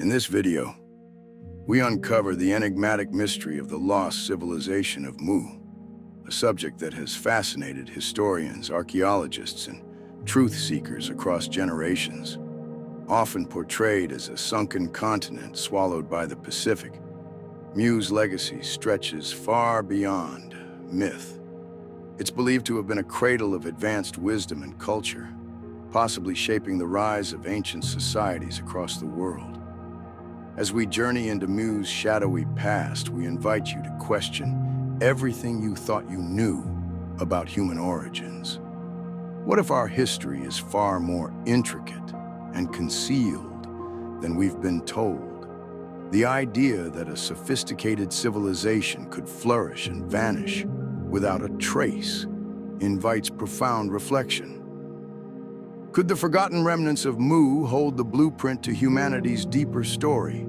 In this video, we uncover the enigmatic mystery of the lost civilization of Mu, a subject that has fascinated historians, archaeologists, and truth seekers across generations. Often portrayed as a sunken continent swallowed by the Pacific, Mu's legacy stretches far beyond myth. It's believed to have been a cradle of advanced wisdom and culture, possibly shaping the rise of ancient societies across the world. As we journey into Mu's shadowy past, we invite you to question everything you thought you knew about human origins. What if our history is far more intricate and concealed than we've been told? The idea that a sophisticated civilization could flourish and vanish without a trace invites profound reflection. Could the forgotten remnants of Mu hold the blueprint to humanity's deeper story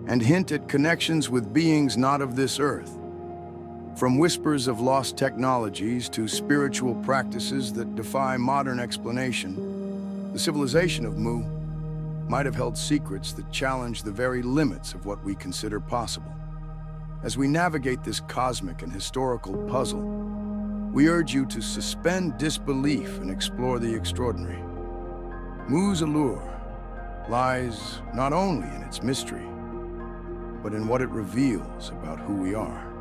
and hint at connections with beings not of this earth? From whispers of lost technologies to spiritual practices that defy modern explanation, the civilization of Mu might have held secrets that challenge the very limits of what we consider possible. As we navigate this cosmic and historical puzzle, we urge you to suspend disbelief and explore the extraordinary. Mu's allure lies not only in its mystery, but in what it reveals about who we are.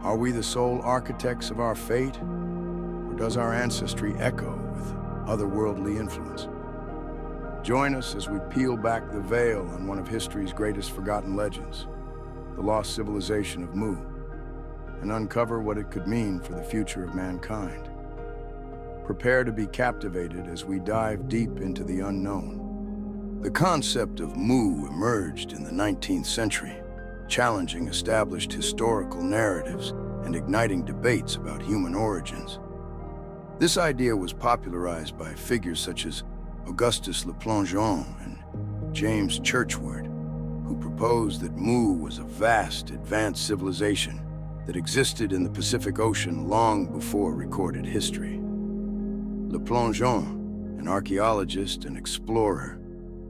Are we the sole architects of our fate, or does our ancestry echo with otherworldly influence? Join us as we peel back the veil on one of history's greatest forgotten legends, the lost civilization of Mu, and uncover what it could mean for the future of mankind. Prepare to be captivated as we dive deep into the unknown. The concept of Mu emerged in the 19th century, challenging established historical narratives and igniting debates about human origins. This idea was popularized by figures such as Augustus Le Plongeon and James Churchward, who proposed that Mu was a vast, advanced civilization that existed in the Pacific Ocean long before recorded history. Le Plongeon, an archaeologist and explorer,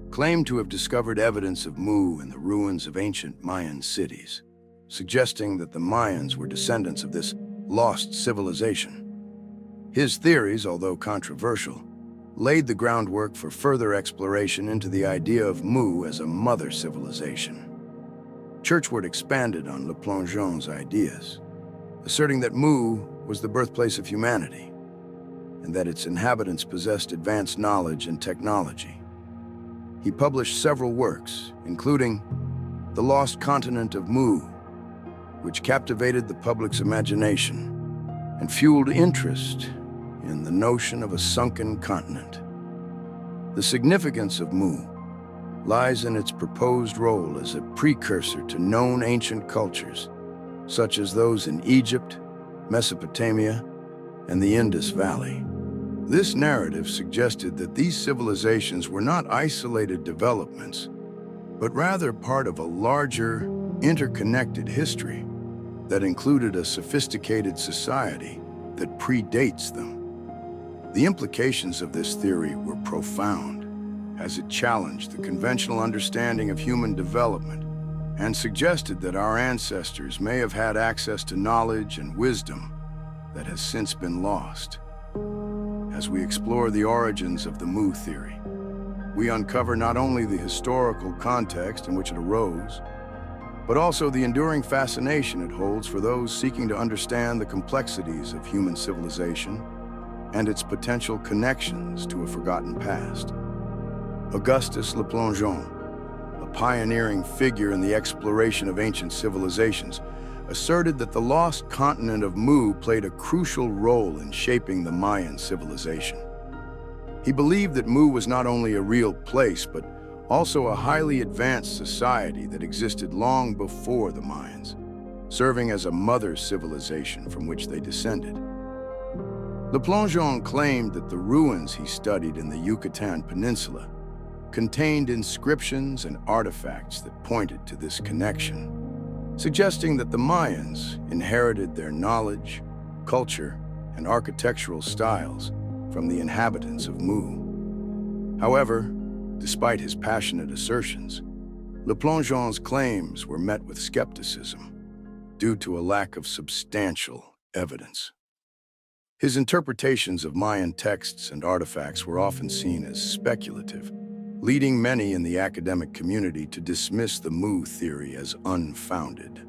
claimed to have discovered evidence of Mu in the ruins of ancient Mayan cities, suggesting that the Mayans were descendants of this lost civilization. His theories, although controversial, laid the groundwork for further exploration into the idea of Mu as a mother civilization. Churchward expanded on Le Plongeon's ideas, asserting that Mu was the birthplace of humanity, and that its inhabitants possessed advanced knowledge and technology. He published several works, including The Lost Continent of Mu, which captivated the public's imagination and fueled interest in the notion of a sunken continent. The significance of Mu lies in its proposed role as a precursor to known ancient cultures, such as those in Egypt, Mesopotamia, and the Indus Valley. This narrative suggested that these civilizations were not isolated developments, but rather part of a larger, interconnected history that included a sophisticated society that predates them. The implications of this theory were profound, as it challenged the conventional understanding of human development and suggested that our ancestors may have had access to knowledge and wisdom that has since been lost. As we explore the origins of the Mu theory, we uncover not only the historical context in which it arose, but also the enduring fascination it holds for those seeking to understand the complexities of human civilization and its potential connections to a forgotten past. Augustus Le Plongeon, a pioneering figure in the exploration of ancient civilizations, asserted that the lost continent of Mu played a crucial role in shaping the Mayan civilization. He believed that Mu was not only a real place, but also a highly advanced society that existed long before the Mayans, serving as a mother civilization from which they descended. Le Plongeon claimed that the ruins he studied in the Yucatan Peninsula contained inscriptions and artifacts that pointed to this connection, suggesting that the Mayans inherited their knowledge, culture, and architectural styles from the inhabitants of Mu. However, despite his passionate assertions, Le Plongeon's claims were met with skepticism due to a lack of substantial evidence. His interpretations of Mayan texts and artifacts were often seen as speculative, leading many in the academic community to dismiss the Mu theory as unfounded.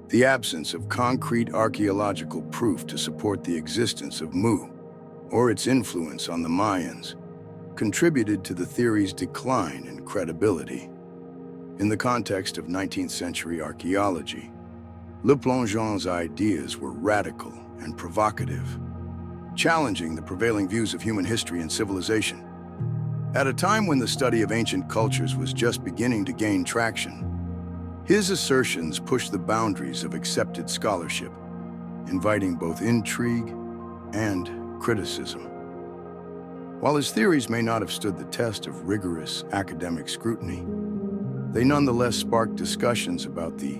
The absence of concrete archaeological proof to support the existence of Mu, or its influence on the Mayans, contributed to the theory's decline in credibility. In the context of 19th century archaeology, Le Plongeon's ideas were radical and provocative, challenging the prevailing views of human history and civilization. At a time when the study of ancient cultures was just beginning to gain traction, his assertions pushed the boundaries of accepted scholarship, inviting both intrigue and criticism. While his theories may not have stood the test of rigorous academic scrutiny, they nonetheless sparked discussions about the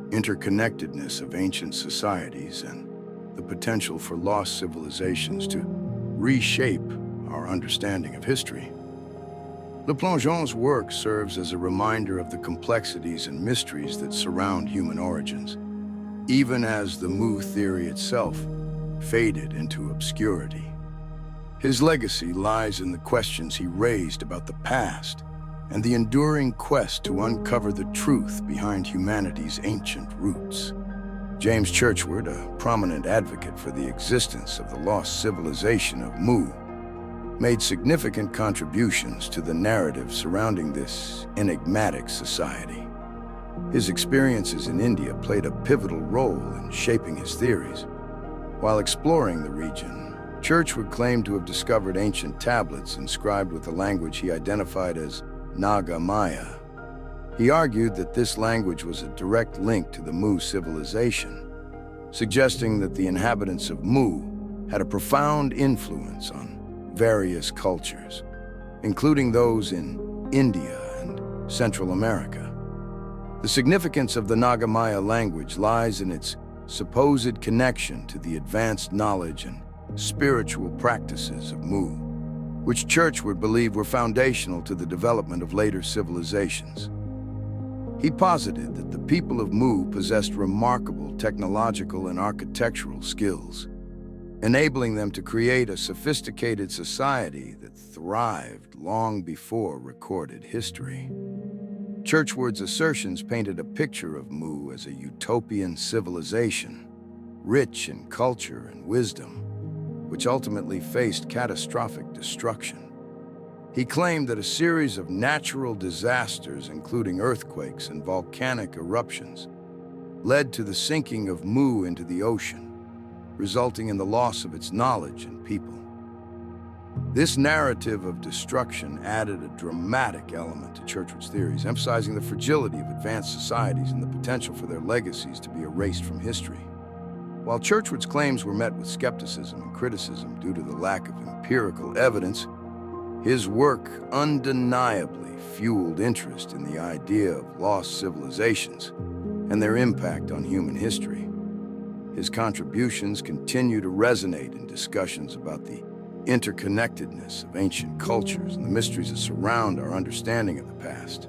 interconnectedness of ancient societies and the potential for lost civilizations to reshape our understanding of history. Le Plongeon's work serves as a reminder of the complexities and mysteries that surround human origins, even as the Mu theory itself faded into obscurity. His legacy lies in the questions he raised about the past and the enduring quest to uncover the truth behind humanity's ancient roots. James Churchward, a prominent advocate for the existence of the lost civilization of Mu, made significant contributions to the narrative surrounding this enigmatic society. His experiences in India played a pivotal role in shaping his theories. While exploring the region, Churchward claimed to have discovered ancient tablets inscribed with a language he identified as Naga Maya. He argued that this language was a direct link to the Mu civilization, suggesting that the inhabitants of Mu had a profound influence on various cultures, including those in India and Central America. The significance of the Naga Maya language lies in its supposed connection to the advanced knowledge and spiritual practices of Mu, which Churchward believed were foundational to the development of later civilizations. He posited that the people of Mu possessed remarkable technological and architectural skills, enabling them to create a sophisticated society that thrived long before recorded history. Churchward's assertions painted a picture of Mu as a utopian civilization, rich in culture and wisdom, which ultimately faced catastrophic destruction. He claimed that a series of natural disasters, including earthquakes and volcanic eruptions, led to the sinking of Mu into the ocean, resulting in the loss of its knowledge and people. This narrative of destruction added a dramatic element to Churchward's theories, emphasizing the fragility of advanced societies and the potential for their legacies to be erased from history. While Churchward's claims were met with skepticism and criticism due to the lack of empirical evidence, his work undeniably fueled interest in the idea of lost civilizations and their impact on human history. His contributions continue to resonate in discussions about the interconnectedness of ancient cultures and the mysteries that surround our understanding of the past,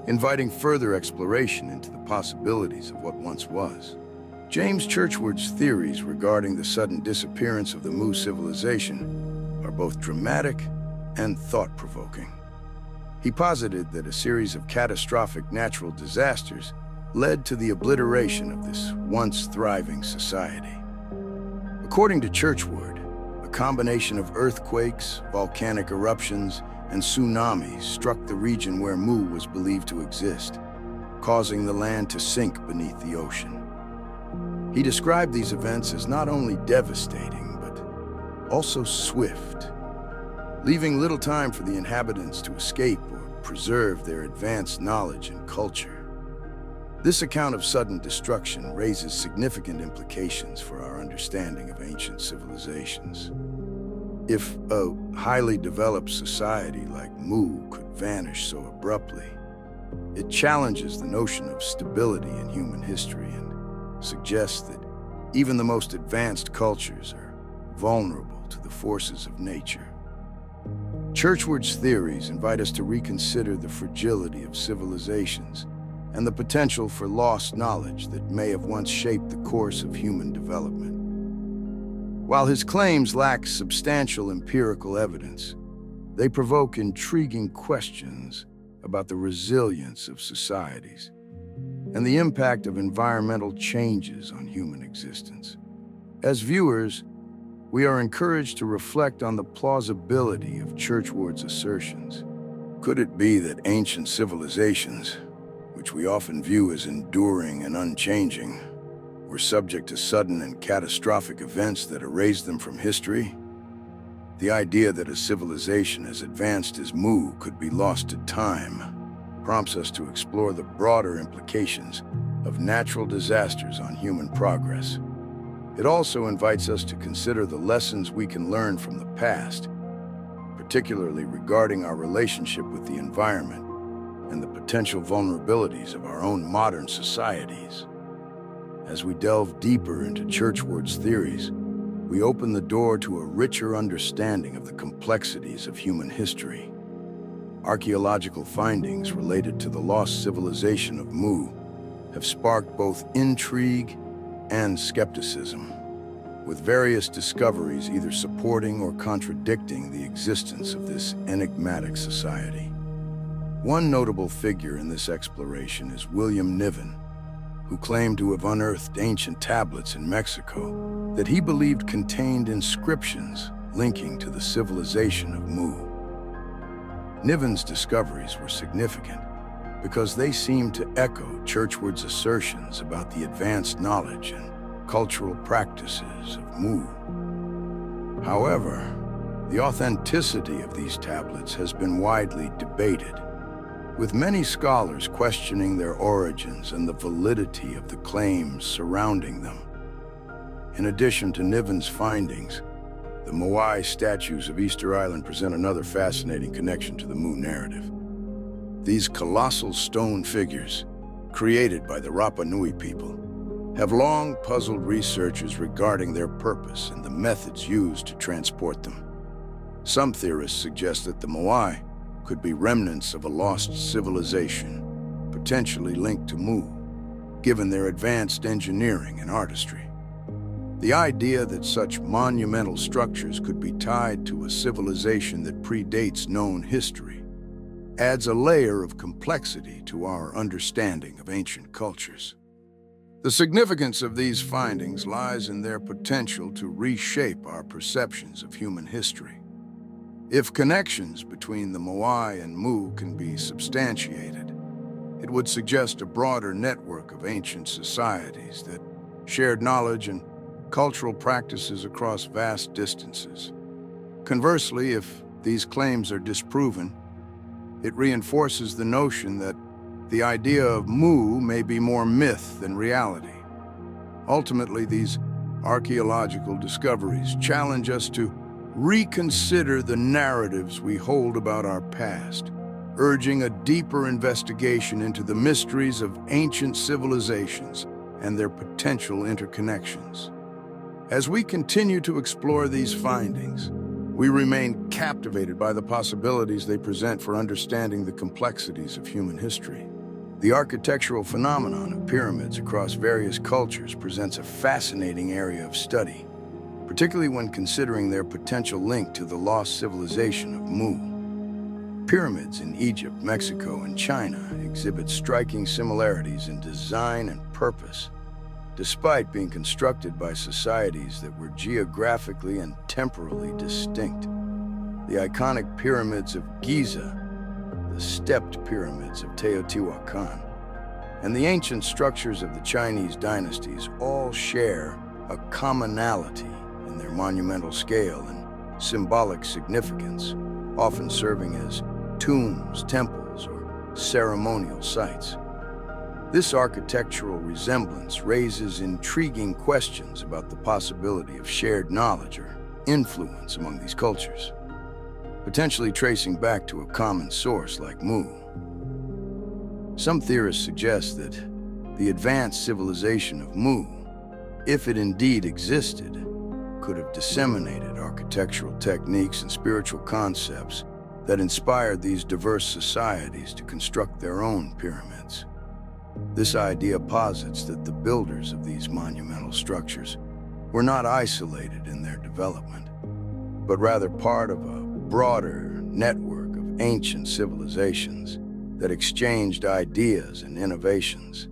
inviting further exploration into the possibilities of what once was. James Churchward's theories regarding the sudden disappearance of the Mu civilization are both dramatic and thought-provoking. He posited that a series of catastrophic natural disasters led to the obliteration of this once thriving society. According to Churchward, a combination of earthquakes, volcanic eruptions, and tsunamis struck the region where Mu was believed to exist, causing the land to sink beneath the ocean. He described these events as not only devastating, but also swift, leaving little time for the inhabitants to escape or preserve their advanced knowledge and culture. This account of sudden destruction raises significant implications for our understanding of ancient civilizations. If a highly developed society like Mu could vanish so abruptly, it challenges the notion of stability in human history and suggests that even the most advanced cultures are vulnerable to the forces of nature. Churchward's theories invite us to reconsider the fragility of civilizations and the potential for lost knowledge that may have once shaped the course of human development. While his claims lack substantial empirical evidence, they provoke intriguing questions about the resilience of societies and the impact of environmental changes on human existence. As viewers, we are encouraged to reflect on the plausibility of Churchward's assertions. Could it be that ancient civilizations, which we often view as enduring and unchanging, were subject to sudden and catastrophic events that erased them from history? The idea that a civilization as advanced as Mu could be lost to time prompts us to explore the broader implications of natural disasters on human progress. It also invites us to consider the lessons we can learn from the past, particularly regarding our relationship with the environment and the potential vulnerabilities of our own modern societies. As we delve deeper into Churchward's theories, we open the door to a richer understanding of the complexities of human history. Archaeological findings related to the lost civilization of Mu have sparked both intrigue and skepticism, with various discoveries either supporting or contradicting the existence of this enigmatic society. One notable figure in this exploration is William Niven, who claimed to have unearthed ancient tablets in Mexico that he believed contained inscriptions linking to the civilization of Mu. Niven's discoveries were significant because they seemed to echo Churchward's assertions about the advanced knowledge and cultural practices of Mu. However, the authenticity of these tablets has been widely debated, with many scholars questioning their origins and the validity of the claims surrounding them. In addition to Niven's findings, the Moai statues of Easter Island present another fascinating connection to the Mu narrative. These colossal stone figures, created by the Rapa Nui people, have long puzzled researchers regarding their purpose and the methods used to transport them. Some theorists suggest that the Moai could be remnants of a lost civilization, potentially linked to Mu, given their advanced engineering and artistry. The idea that such monumental structures could be tied to a civilization that predates known history adds a layer of complexity to our understanding of ancient cultures. The significance of these findings lies in their potential to reshape our perceptions of human history. If connections between the Moai and Mu can be substantiated, it would suggest a broader network of ancient societies that shared knowledge and cultural practices across vast distances. Conversely, if these claims are disproven, it reinforces the notion that the idea of Mu may be more myth than reality. Ultimately, these archaeological discoveries challenge us to reconsider the narratives we hold about our past, urging a deeper investigation into the mysteries of ancient civilizations and their potential interconnections. As we continue to explore these findings, we remain captivated by the possibilities they present for understanding the complexities of human history. The architectural phenomenon of pyramids across various cultures presents a fascinating area of study, particularly when considering their potential link to the lost civilization of Mu. Pyramids in Egypt, Mexico, and China exhibit striking similarities in design and purpose, despite being constructed by societies that were geographically and temporally distinct. The iconic pyramids of Giza, the stepped pyramids of Teotihuacan, and the ancient structures of the Chinese dynasties all share a commonality in their monumental scale and symbolic significance, often serving as tombs, temples, or ceremonial sites. This architectural resemblance raises intriguing questions about the possibility of shared knowledge or influence among these cultures, potentially tracing back to a common source like Mu. Some theorists suggest that the advanced civilization of Mu, if it indeed existed, could have disseminated architectural techniques and spiritual concepts that inspired these diverse societies to construct their own pyramids. This idea posits that the builders of these monumental structures were not isolated in their development, but rather part of a broader network of ancient civilizations that exchanged ideas and innovations.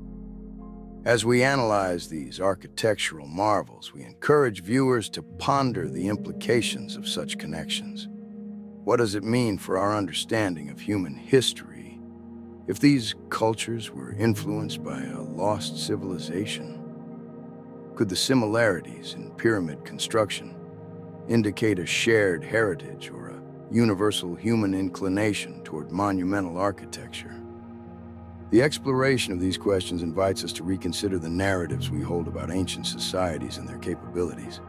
As we analyze these architectural marvels, we encourage viewers to ponder the implications of such connections. What does it mean for our understanding of human history if these cultures were influenced by a lost civilization? Could the similarities in pyramid construction indicate a shared heritage or a universal human inclination toward monumental architecture? The exploration of these questions invites us to reconsider the narratives we hold about ancient societies and their capabilities.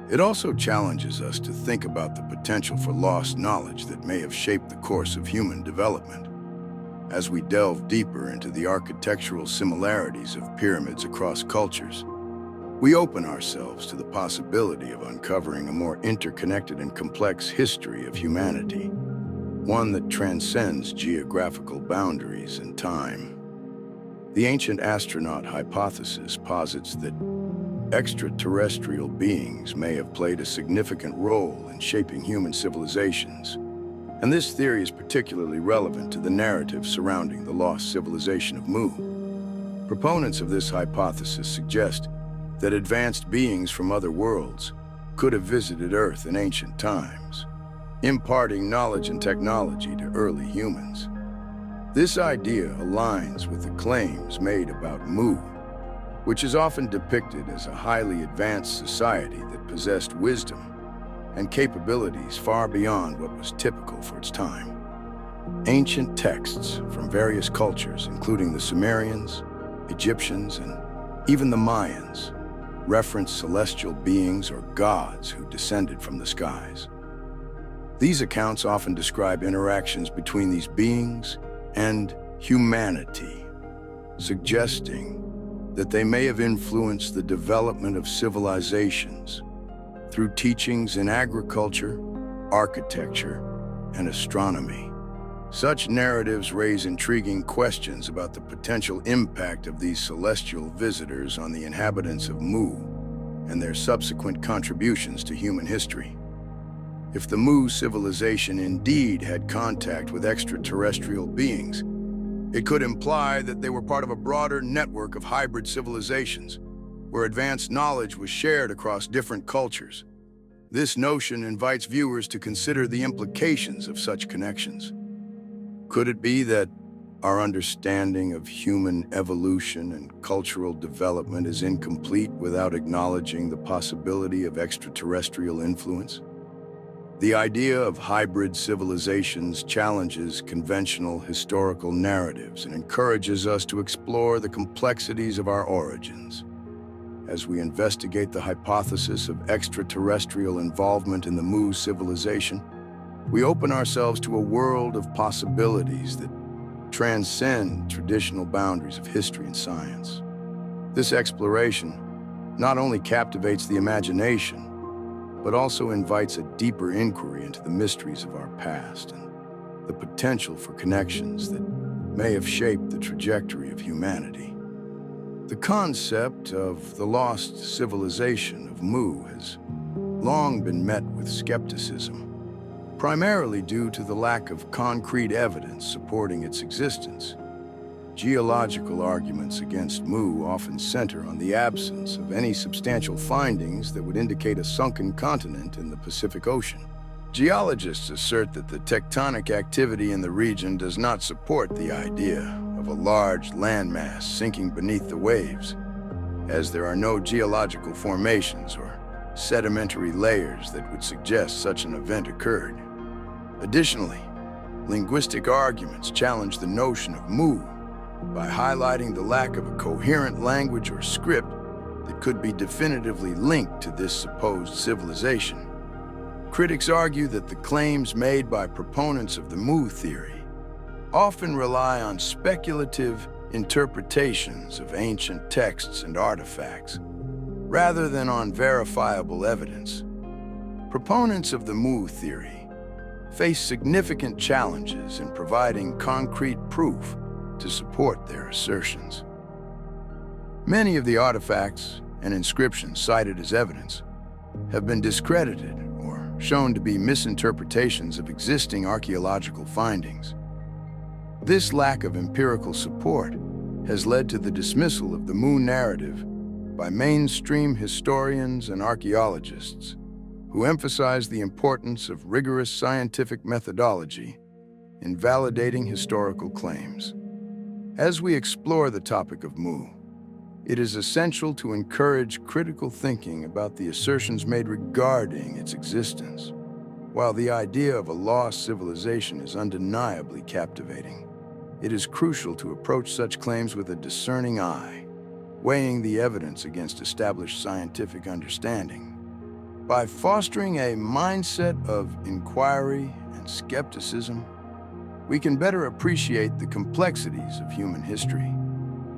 It also challenges us to think about the potential for lost knowledge that may have shaped the course of human development. As we delve deeper into the architectural similarities of pyramids across cultures, we open ourselves to the possibility of uncovering a more interconnected and complex history of humanity, one that transcends geographical boundaries and time. The ancient astronaut hypothesis posits that extraterrestrial beings may have played a significant role in shaping human civilizations, and this theory is particularly relevant to the narrative surrounding the lost civilization of Mu. Proponents of this hypothesis suggest that advanced beings from other worlds could have visited Earth in ancient times, imparting knowledge and technology to early humans. This idea aligns with the claims made about Mu, which is often depicted as a highly advanced society that possessed wisdom and capabilities far beyond what was typical for its time. Ancient texts from various cultures, including the Sumerians, Egyptians, and even the Mayans, reference celestial beings or gods who descended from the skies. These accounts often describe interactions between these beings and humanity, suggesting that they may have influenced the development of civilizations through teachings in agriculture, architecture, and astronomy. Such narratives raise intriguing questions about the potential impact of these celestial visitors on the inhabitants of Mu and their subsequent contributions to human history. If the Mu civilization indeed had contact with extraterrestrial beings, it could imply that they were part of a broader network of hybrid civilizations, where advanced knowledge was shared across different cultures. This notion invites viewers to consider the implications of such connections. Could it be that our understanding of human evolution and cultural development is incomplete without acknowledging the possibility of extraterrestrial influence? The idea of hybrid civilizations challenges conventional historical narratives and encourages us to explore the complexities of our origins. As we investigate the hypothesis of extraterrestrial involvement in the Mu civilization, we open ourselves to a world of possibilities that transcend traditional boundaries of history and science. This exploration not only captivates the imagination, but also invites a deeper inquiry into the mysteries of our past and the potential for connections that may have shaped the trajectory of humanity. The concept of the lost civilization of Mu has long been met with skepticism, primarily due to the lack of concrete evidence supporting its existence. Geological arguments against Mu often center on the absence of any substantial findings that would indicate a sunken continent in the Pacific Ocean. Geologists assert that the tectonic activity in the region does not support the idea of a large landmass sinking beneath the waves, as there are no geological formations or sedimentary layers that would suggest such an event occurred. Additionally, linguistic arguments challenge the notion of Mu by highlighting the lack of a coherent language or script that could be definitively linked to this supposed civilization. Critics argue that the claims made by proponents of the Mu theory often rely on speculative interpretations of ancient texts and artifacts, rather than on verifiable evidence. Proponents of the Mu theory face significant challenges in providing concrete proof to support their assertions. Many of the artifacts and inscriptions cited as evidence have been discredited or shown to be misinterpretations of existing archaeological findings. This lack of empirical support has led to the dismissal of the Mu narrative by mainstream historians and archaeologists who emphasize the importance of rigorous scientific methodology in validating historical claims. As we explore the topic of Mu, it is essential to encourage critical thinking about the assertions made regarding its existence. While the idea of a lost civilization is undeniably captivating, it is crucial to approach such claims with a discerning eye, weighing the evidence against established scientific understanding. By fostering a mindset of inquiry and skepticism, we can better appreciate the complexities of human history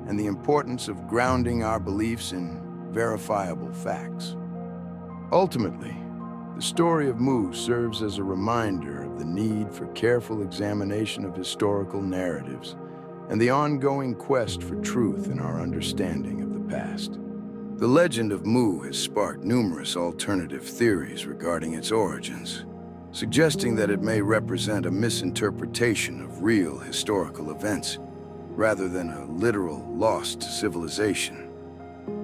and the importance of grounding our beliefs in verifiable facts. Ultimately, the story of Mu serves as a reminder of the need for careful examination of historical narratives and the ongoing quest for truth in our understanding of the past. The legend of Mu has sparked numerous alternative theories regarding its origins, suggesting that it may represent a misinterpretation of real historical events rather than a literal lost civilization.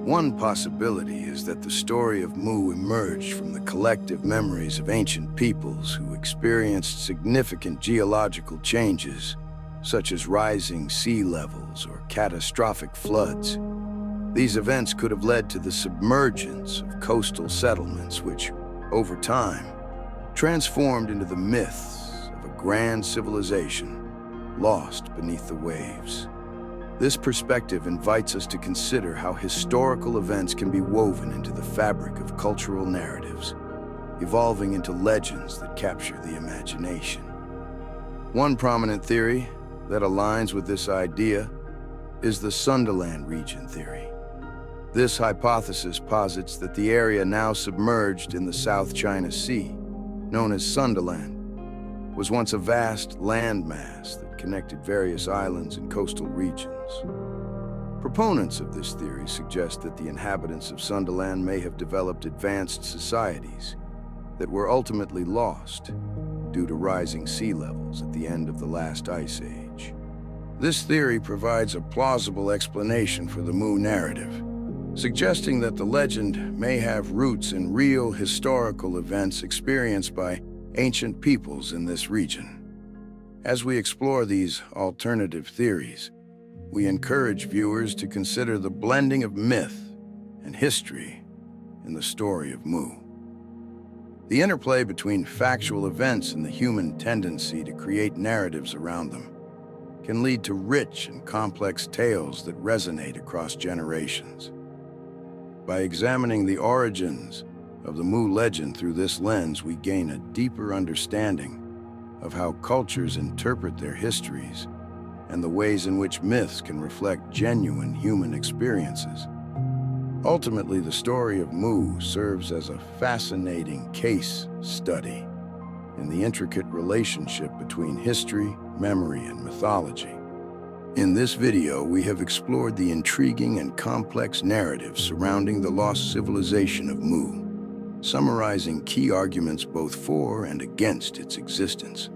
One possibility is that the story of Mu emerged from the collective memories of ancient peoples who experienced significant geological changes, such as rising sea levels or catastrophic floods. These events could have led to the submergence of coastal settlements, which, over time, transformed into the myths of a grand civilization lost beneath the waves. This perspective invites us to consider how historical events can be woven into the fabric of cultural narratives, evolving into legends that capture the imagination. One prominent theory that aligns with this idea is the Sunderland region theory. This hypothesis posits that the area now submerged in the South China Sea, known as Sunderland, was once a vast landmass that connected various islands and coastal regions. Proponents of this theory suggest that the inhabitants of Sunderland may have developed advanced societies that were ultimately lost due to rising sea levels at the end of the last ice age. This theory provides a plausible explanation for the Mu narrative, suggesting that the legend may have roots in real historical events experienced by ancient peoples in this region. As we explore these alternative theories, we encourage viewers to consider the blending of myth and history in the story of Mu. The interplay between factual events and the human tendency to create narratives around them can lead to rich and complex tales that resonate across generations. By examining the origins of the Mu legend through this lens, we gain a deeper understanding of how cultures interpret their histories and the ways in which myths can reflect genuine human experiences. Ultimately, the story of Mu serves as a fascinating case study in the intricate relationship between history, memory, and mythology. In this video, we have explored the intriguing and complex narrative surrounding the lost civilization of Mu, summarizing key arguments both for and against its existence.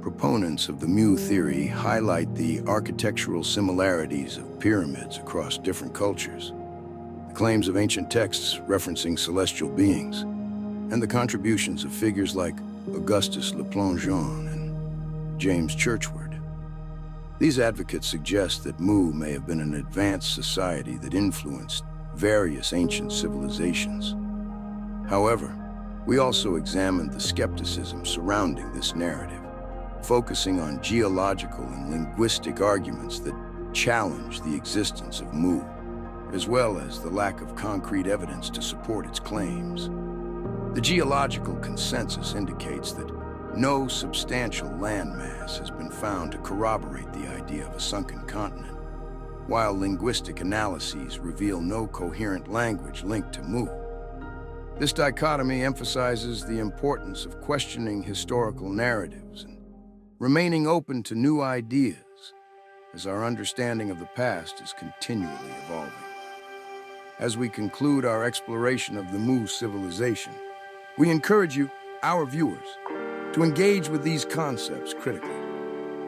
Proponents of the Mu theory highlight the architectural similarities of pyramids across different cultures, the claims of ancient texts referencing celestial beings, and the contributions of figures like Augustus Le Plongeon and James Churchward. These advocates suggest that Mu may have been an advanced society that influenced various ancient civilizations. However, we also examined the skepticism surrounding this narrative, focusing on geological and linguistic arguments that challenge the existence of Mu, as well as the lack of concrete evidence to support its claims. The geological consensus indicates that no substantial landmass has been found to corroborate the idea of a sunken continent, while linguistic analyses reveal no coherent language linked to Mu. This dichotomy emphasizes the importance of questioning historical narratives and remaining open to new ideas as our understanding of the past is continually evolving. As we conclude our exploration of the Mu civilization, we encourage you, our viewers, to engage with these concepts critically.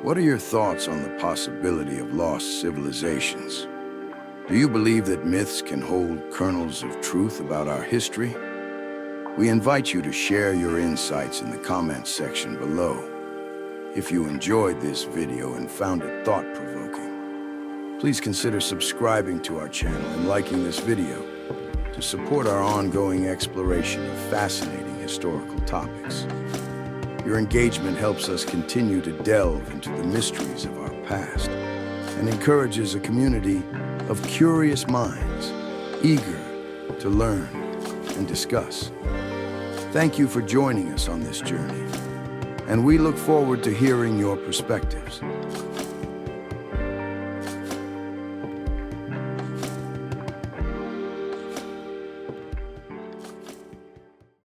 What are your thoughts on the possibility of lost civilizations? Do you believe that myths can hold kernels of truth about our history? We invite you to share your insights in the comments section below. If you enjoyed this video and found it thought-provoking, please consider subscribing to our channel and liking this video to support our ongoing exploration of fascinating historical topics. Your engagement helps us continue to delve into the mysteries of our past and encourages a community of curious minds eager to learn and discuss. Thank you for joining us on this journey, and we look forward to hearing your perspectives.